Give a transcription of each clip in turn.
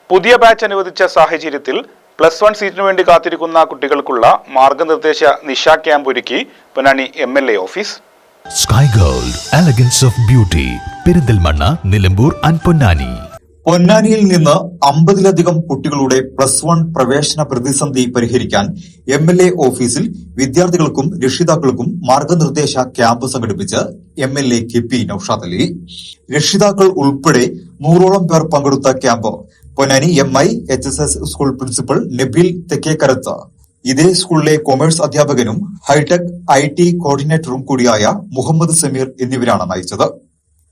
പുതിയ ബാച്ച് അനുവദിച്ച സാഹചര്യത്തിൽ +1 സീറ്റിനു വേണ്ടി കാത്തിരിക്കുന്ന കുട്ടികൾക്കുള്ള മാർഗനിർദ്ദേശ നിശ ക്യാമ്പ് ഒരുക്കി Ponnani MLA office. Sky gold elegance of beauty, Perinthalmanna, Nilambur and Ponnani. പൊന്നാനിയിൽ നിന്ന് 50-ലധികം കുട്ടികളുടെ +1 പ്രവേശന പ്രതിസന്ധി പരിഹരിക്കാൻ MLA ഓഫീസിൽ വിദ്യാർത്ഥികൾക്കും രക്ഷിതാക്കൾക്കും മാർഗനിർദ്ദേശ ക്യാമ്പ് സംഘടിപ്പിച്ച് MLA KP നൌഷാദ് അലി. രക്ഷിതാക്കൾ ഉൾപ്പെടെ 100ഓളം പേർ പങ്കെടുത്ത camp Ponnani MIHSS school principal Nabeel Thekkekarath, ഇതേ സ്കൂളിലെ കൊമേഴ്സ് അധ്യാപകനും ഹൈടെക് IT കോർഡിനേറ്ററും കൂടിയായ മുഹമ്മദ് സമീർ എന്നിവരാണ് നയിച്ചത്.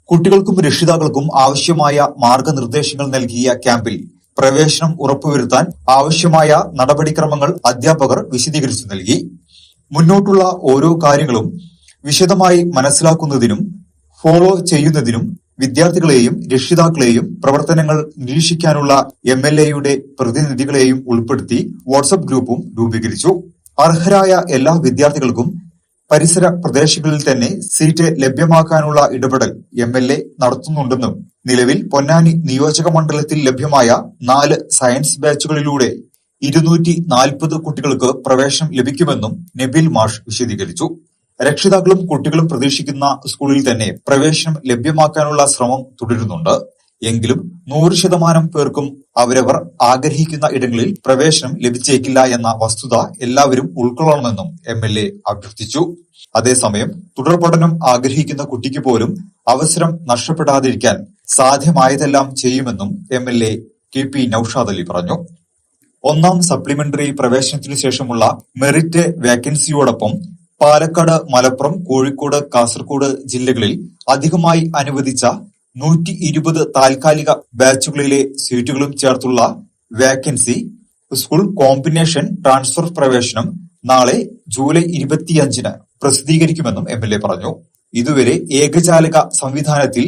കുട്ടികൾക്കും രക്ഷിതാക്കൾക്കും ആവശ്യമായ മാർഗനിർദ്ദേശങ്ങൾ നൽകിയ ക്യാമ്പിൽ പ്രവേശനം ഉറപ്പുവരുത്താൻ ആവശ്യമായ നടപടിക്രമങ്ങൾ അധ്യാപകർ വിശദീകരിച്ചു നൽകി. മുന്നോട്ടുള്ള ഓരോ കാര്യങ്ങളും വിശദമായി മനസ്സിലാക്കുന്നതിനും ഫോളോ ചെയ്യുന്നതിനും വിദ്യാർത്ഥികളെയും രക്ഷിതാക്കളെയും പ്രവർത്തനങ്ങൾ നിരീക്ഷിക്കാനുള്ള MLAയുടെ പ്രതിനിധികളെയും ഉൾപ്പെടുത്തി വാട്സ്ആപ്പ് ഗ്രൂപ്പും രൂപീകരിച്ചു. അർഹരായ എല്ലാ വിദ്യാർത്ഥികൾക്കും പരിസര പ്രദേശങ്ങളിൽ തന്നെ സീറ്റ് ലഭ്യമാക്കാനുള്ള ഇടപെടൽ MLA നടത്തുന്നുണ്ടെന്നും നിലവിൽ പൊന്നാനി നിയോജക മണ്ഡലത്തിൽ ലഭ്യമായ 4 സയൻസ് ബാച്ചുകളിലൂടെ 240 കുട്ടികൾക്ക് പ്രവേശനം ലഭിക്കുമെന്നും നബീൽ മാഷ് വിശദീകരിച്ചു. രക്ഷിതാക്കളും കുട്ടികളും പ്രതീക്ഷിക്കുന്ന സ്കൂളിൽ തന്നെ പ്രവേശനം ലഭ്യമാക്കാനുള്ള ശ്രമം തുടരുന്നുണ്ട്. എങ്കിലും 100% പേർക്കും അവരവർ ആഗ്രഹിക്കുന്ന ഇടങ്ങളിൽ പ്രവേശനം ലഭിച്ചേക്കില്ല എന്ന വസ്തുത എല്ലാവരും ഉൾക്കൊള്ളണമെന്നും MLA അഭ്യർത്ഥിച്ചു. അതേസമയം തുടർ പഠനം ആഗ്രഹിക്കുന്ന കുട്ടിക്ക് പോലും അവസരം നഷ്ടപ്പെടാതിരിക്കാൻ സാധ്യമായതെല്ലാം ചെയ്യുമെന്നും MLA KP നൌഷാദ് അലി പറഞ്ഞു. 1ാം സപ്ലിമെന്ററി പ്രവേശനത്തിനു ശേഷമുള്ള മെറിറ്റ് വേക്കൻസിയോടൊപ്പം പാലക്കാട്, മലപ്പുറം, കോഴിക്കോട്, കാസർഗോഡ് ജില്ലകളിൽ അധികമായി അനുവദിച്ച 120 താൽക്കാലിക ബാച്ചുകളിലെ സീറ്റുകളും ചേർത്തുള്ള വേക്കൻസി സ്കൂൾ കോമ്പിനേഷൻ ട്രാൻസ്ഫർ പ്രവേശനം നാളെ ജൂലൈ 25-ന് പ്രസിദ്ധീകരിക്കുമെന്നും MLA പറഞ്ഞു. ഇതുവരെ ഏകജാലക സംവിധാനത്തിൽ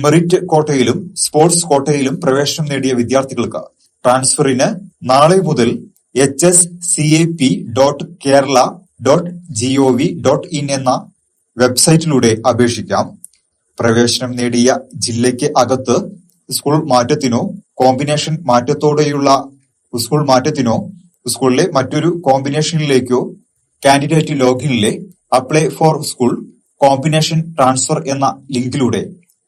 മെറിറ്റ് കോട്ടയിലും സ്പോർട്സ് കോട്ടയിലും പ്രവേശനം നേടിയ വിദ്യാർത്ഥികൾക്ക് ട്രാൻസ്ഫറിന് നാളെ മുതൽ hscap.kerala.gov.in എന്ന വെബ്സൈറ്റിലൂടെ അപേക്ഷിക്കാം. പ്രവേശനം നേടിയ ജില്ലയ്ക്ക് അകത്ത് സ്കൂൾ മാറ്റത്തിനോ കോമ്പിനേഷൻ മാറ്റത്തോടെയുള്ള സ്കൂൾ മാറ്റത്തിനോ സ്കൂളിലെ മറ്റൊരു കോമ്പിനേഷനിലേക്കോ കാൻഡിഡേറ്റ് ലോഗിനിലെ apply for school combination transfer എന്ന ലിങ്കിലൂടെ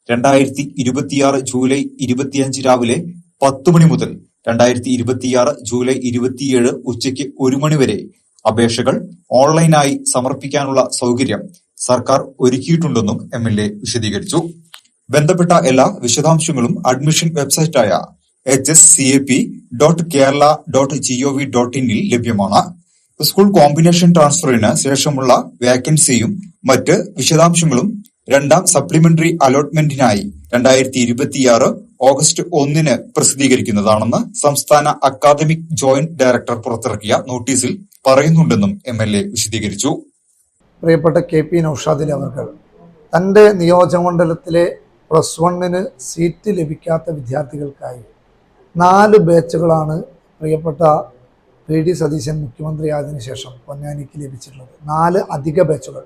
2026 ജൂലൈ 25 രാവിലെ 10 മണി മുതൽ 2026 ജൂലൈ 27 ഉച്ചയ്ക്ക് 1 മണി വരെ അപേക്ഷകൾ ഓൺലൈനായി സമർപ്പിക്കാനുള്ള സൗകര്യം സർക്കാർ ഒരുക്കിയിട്ടുണ്ടെന്നും MLA വിശദീകരിച്ചു. ബന്ധപ്പെട്ട എല്ലാ വിശദാംശങ്ങളും അഡ്മിഷൻ വെബ്സൈറ്റായ hscap.kerala.gov.in ലഭ്യമാണ്. സ്കൂൾ കോമ്പിനേഷൻ ട്രാൻസ്ഫറിന് ശേഷമുള്ള വേക്കൻസിയും മറ്റ് വിശദാംശങ്ങളും 2ാം സപ്ലിമെന്ററി അലോട്ട്മെന്റിനായി 2026 ഓഗസ്റ്റ് 1-ന് പ്രസിദ്ധീകരിക്കുന്നതാണെന്ന് സംസ്ഥാന അക്കാദമിക് ജോയിന്റ് ഡയറക്ടർ പുറത്തിറക്കിയ നോട്ടീസിൽ പറയുന്നുണ്ടെന്നും MLA വിശദീകരിച്ചു. പ്രിയപ്പെട്ട KP നൌഷാദ് അലി അവർ തൻ്റെ നിയോജകമണ്ഡലത്തിലെ +1-ന് സീറ്റ് ലഭിക്കാത്ത വിദ്യാർത്ഥികൾക്കായി 4 ബാച്ചുകളാണ് പ്രിയപ്പെട്ട PD സതീശൻ മുഖ്യമന്ത്രിയായതിനു ശേഷം പൊന്നാനിക്ക് ലഭിച്ചിട്ടുള്ളത്. 4 അധിക ബാച്ചുകൾ.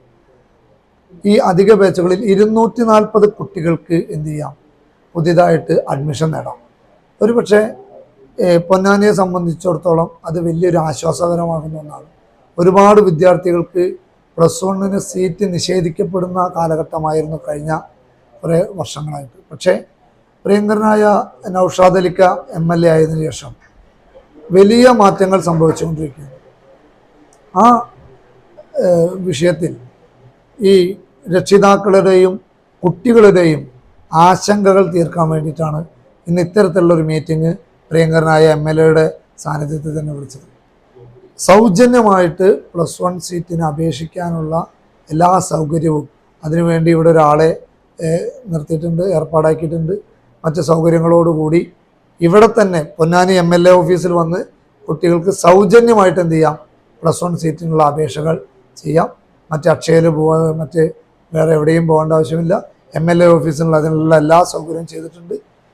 ഈ അധിക ബാച്ചുകളിൽ 240 കുട്ടികൾക്ക് എന്ത് ചെയ്യാം, പുതിയതായിട്ട് അഡ്മിഷൻ നേടാം. ഒരുപക്ഷെ പൊന്നാനിയെ സംബന്ധിച്ചിടത്തോളം അത് വലിയൊരു ആശ്വാസകരമാകുന്ന ഒന്നാണ്. ഒരുപാട് വിദ്യാർത്ഥികൾക്ക് +1-ന് സീറ്റ് നിഷേധിക്കപ്പെടുന്ന കാലഘട്ടമായിരുന്നു കഴിഞ്ഞ കുറേ വർഷങ്ങളായിട്ട്. പക്ഷേ പ്രിയങ്കരനായ നൌഷാദ് അലിക്ക MLA ആയതിനു ശേഷം വലിയ മാറ്റങ്ങൾ സംഭവിച്ചുകൊണ്ടിരിക്കുന്നു. ആ വിഷയത്തിൽ ഈ രക്ഷിതാക്കളുടെയും കുട്ടികളുടെയും ആശങ്കകൾ തീർക്കാൻ വേണ്ടിയിട്ടാണ് ഇന്ന് ഇത്തരത്തിലുള്ളൊരു മീറ്റിംഗ് പ്രിയങ്കരനായ MLAയുടെ സാന്നിധ്യത്തിൽ തന്നെ വിളിച്ചത്. സൗജന്യമായിട്ട് +1 സീറ്റിന് അപേക്ഷിക്കാനുള്ള എല്ലാ സൗകര്യവും അതിനുവേണ്ടി ഇവിടെ ഒരാളെ നിർത്തിയിട്ടുണ്ട്, ഏർപ്പാടാക്കിയിട്ടുണ്ട്. മറ്റ് സൗകര്യങ്ങളോടുകൂടി ഇവിടെ തന്നെ പൊന്നാനി MLA ഓഫീസിൽ വന്ന് കുട്ടികൾക്ക് സൗജന്യമായിട്ട് എന്ത് ചെയ്യാം, +1 സീറ്റിനുള്ള അപേക്ഷകൾ ചെയ്യാം. മറ്റ് അക്ഷയയിൽ പോകാൻ വേറെ എവിടെയും പോകേണ്ട ആവശ്യമില്ല. MLA ഓഫീസിലുള്ള അതിനുള്ള എല്ലാ സൗകര്യവും ചെയ്തിട്ടുണ്ട്.